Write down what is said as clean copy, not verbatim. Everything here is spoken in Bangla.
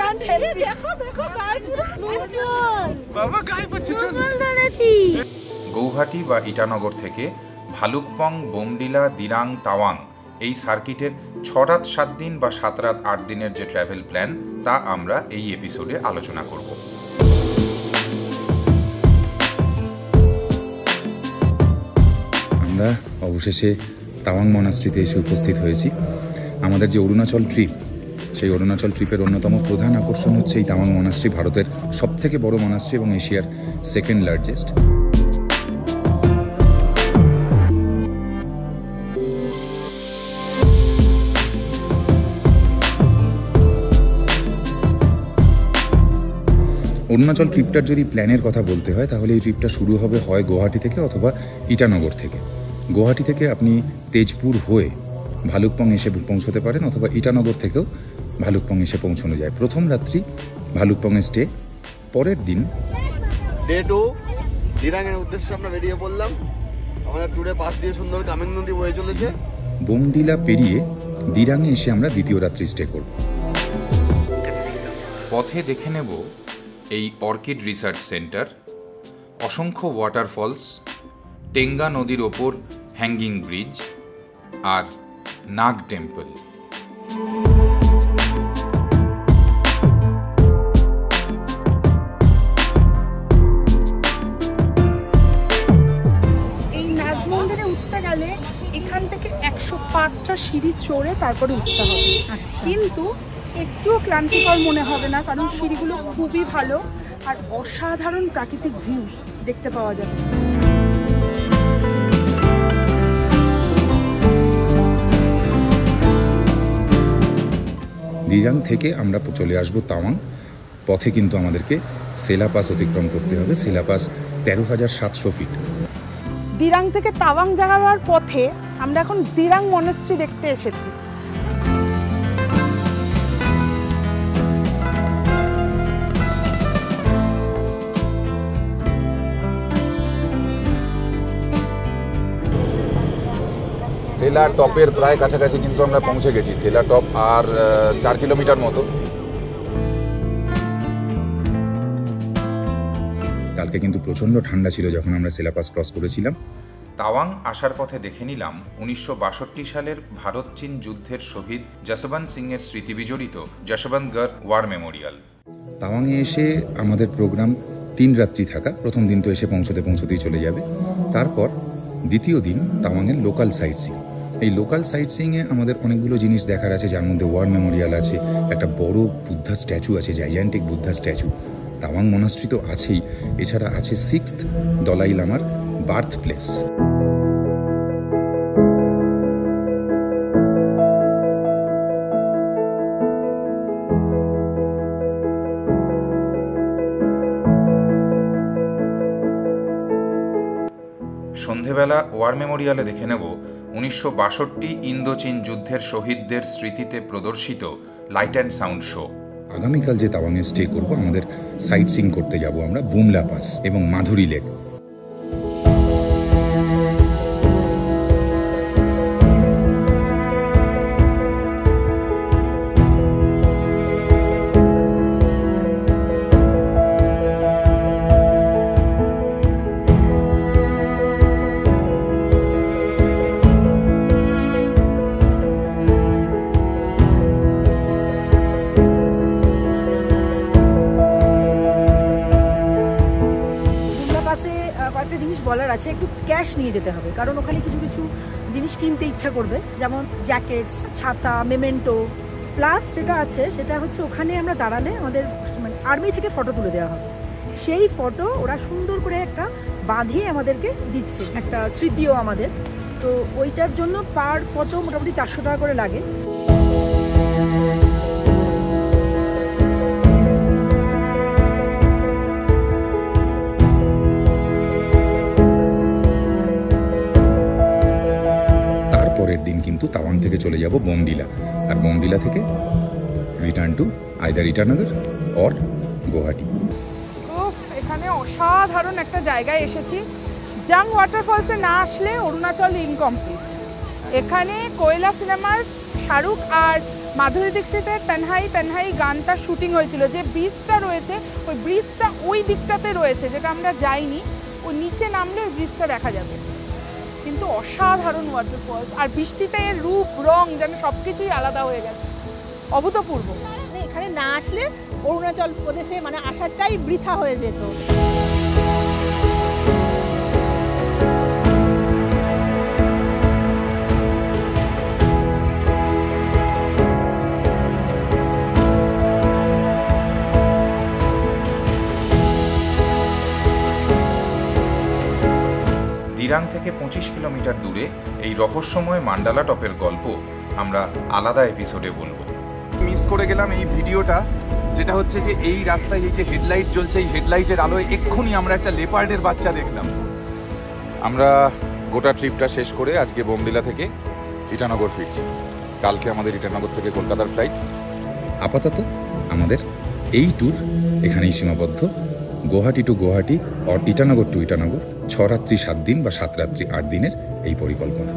can't help it. দেখো দেখো গায়ে পুরো বাবা গায়ে পড়ছে চল। গৌহাটি বা ইটানগর থেকে ভালুকপং, বোমডিলা, দিরাং, তাওয়াং এই সার্কিটের 6 রাত 7 দিন বা 7 রাত 8 দিনের যে ট্রাভেল প্ল্যান তা আমরা এই এপিসোডে আলোচনা করব। আমরা অবশেষে তাওয়াং মনাস্ট্রিতে এসে উপস্থিত হয়েছি। আমাদের যে অরুণাচল ট্রিপ, সেই অরুণাচল ট্রিপের অন্যতম প্রধান আকর্ষণ হচ্ছে এই তাওয়াং মনাস্ট্রি, ভারতের সবথেকে বড় মনাস্ট্রি এবং এশিয়ার সেকেন্ড লার্জেস্ট। অরুণাচল ট্রিপটার যদি প্ল্যানের কথা বলতে হয় তাহলে এই ট্রিপটা শুরু হবে হয় গুয়াহাটি থেকে অথবা ইটানগর থেকে। গুয়াহাটি থেকে আপনি তেজপুর হয়ে ভালুকপং এসে পৌঁছতে পারেন, অথবা ইটানগর থেকেও ভালুকপং এসে পৌঁছানো যায়। প্রথম রাত্রি ভালুকপংয়ে স্টে, পরের দিন ডে 2 দিরাংয়ের উদ্দেশ্যে আমরা বেরিয়ে পড়লাম। আমাদের ট্যুরে পাশ দিয়ে সুন্দর কামেং নদী বয়ে চলেছে। বোমডিলা পেরিয়ে দিরাংয়ে এসে আমরা দ্বিতীয় রাত্রি স্টে করব। পথে দেখে নেব এই অর্কিড রিসার্চ সেন্টার, অসংখ্য ওয়াটারফলস, টেঙ্গা নদীর ওপর হ্যাঙ্গিং ব্রিজ আর নাগ টেম্পল। এই নাগ মন্দিরে উঠতে গেলে এখান থেকে 105টা সিঁড়ি চড়ে তারপরে উঠতে হবে। কিন্তু একটুও ক্লান্তিকর মনে হবে না, কারণ সিঁড়িগুলো খুবই ভালো আর অসাধারণ প্রাকৃতিক ভিউ দেখতে পাওয়া যাবে। দিরাং থেকে আমরা চলে আসব তাওয়াং। পথে কিন্তু আমাদেরকে সেলা পাস অতিক্রম করতে হবে। সেলা পাস 13,700 ফিট। দিরাং থেকে তাওয়াং যাওয়ার পথে আমরা এখন দিরাং মনাস্ট্রি দেখতে এসেছি। সেলা টপের প্রায় কাছাকাছি কিন্তু আমরা পৌঁছে গেছি। সেলা টপ আর 4 কিলোমিটার মতো। কালকে কিন্তু প্রচণ্ড ঠান্ডা ছিল যখন আমরা সেলা পাস ক্রস করেছিলাম। তাওয়াং আসার পথে দেখে নিলাম 1962 সালের ভারত চীন যুদ্ধের শহীদ যশবন্ত সিংয়ের স্মৃতি বিজড়িত যশবন্তগড় ওয়ার মেমোরিয়াল। তাওয়াংয়ে এসে আমাদের প্রোগ্রাম 3 রাত্রি থাকা। প্রথম দিন তো এসে পৌঁছতেই চলে যাবে। তারপর দ্বিতীয় দিন তাওয়াংয়ের লোকাল সাইট সিইং। এই লোকাল সাইট সিইংয়ে আমাদের অনেকগুলো জিনিস দেখার আছে, যার মধ্যে ওয়ার মেমোরিয়াল আছে, একটা বড় বুদ্ধা স্ট্যাচু আছে, জাইজান্টিক বুদ্ধা স্ট্যাচু। তাওয়াং মনাস্ট্রি তো আছেই, এছাড়া আছে 6th দলাই লামার বার্থ প্লেস। সন্ধেবেলা ওয়ার মেমোরিয়ালে দেখে নেব 1962 ইন্দো চীন যুদ্ধের শহীদদের স্মৃতিতে প্রদর্শিত লাইট অ্যান্ড সাউন্ড শো। আগামীকাল যে তাওয়াংয়ে স্টে করব, আমাদের সাইট সিইং করতে যাব আমরা বুমলা পাস এবং মাধুরী লেক। কয়েকটা জিনিস বলার আছে, একটু ক্যাশ নিয়ে যেতে হবে, কারণ ওখানে কিছু কিছু জিনিস কিনতে ইচ্ছা করবে, যেমন জ্যাকেটস, ছাতা, মেমেন্টো। প্লাস যেটা আছে সেটা হচ্ছে ওখানে আমরা দাঁড়ালে আমাদের মানে আর্মি থেকে ফটো তুলে দেওয়া হবে। সেই ফটো ওরা সুন্দর করে একটা বাঁধিয়ে আমাদেরকে দিচ্ছে, একটা স্মৃতিও আমাদের। তো ওইটার জন্য পার ফটো মোটামুটি 400 টাকা করে লাগে। পরের দিন কিন্তু তাওয়াং থেকে চলে যাব বোমডিলা, আর বোমডিলা থেকে return to either Itanagar or Guwahati. তো এখানে অসাধারণ একটা জায়গায় এসেছি। জাং ওয়াটারফলসে না আসলে অরুণাচল ইনকমপ্লিট। এখানে কোয়েলা সিনেমার শাহরুখ আর মাধুরী দীক্ষিতের তন্হাই তন্হাই গানটা শুটিং হয়েছিল। যে ব্রিজটা রয়েছে ওই ব্রিজটা ওই দিকটাতে রয়েছে, যেটা আমরা যাইনি, ওই নিচে নামলে ওই ব্রিজটা দেখা যাবে। কিন্তু অসাধারণ ওয়াটারফলস, আর বৃষ্টিতে এর রূপ রং যেন সব কিছুই আলাদা হয়ে গেছে, অভূতপূর্ব। এখানে না আসলে অরুণাচল প্রদেশে মানে আসাটাই বৃথা হয়ে যেত। দিরাং থেকে 25 কিলোমিটার দূরে এই রহস্যময় মান্ডালা টপের গল্প আমরা আলাদা এপিসোডে বলবো। মিস করে গেলাম এই ভিডিওটা, যেটা হচ্ছে যে এই রাস্তায় এই যে হেডলাইট জ্বলছে, এই হেডলাইটের আলোয় এক্ষুনি আমরা একটা লেপার্ডের বাচ্চা দেখলাম। আমরা গোটা ট্রিপটা শেষ করে আজকে বোমডিলা থেকে ইটানগর ফিরছি। কালকে আমাদের ইটানগর থেকে কলকাতার ফ্লাইট। আপাতত আমাদের এই ট্যুর এখানেই সীমাবদ্ধ। গুয়াহাটি টু গুয়াহাটি আর ইটানগর টু ইটানগর 6 রাত্রি 7 দিন বা 7 রাত্রি 8 দিনের এই পরিকল্পনা।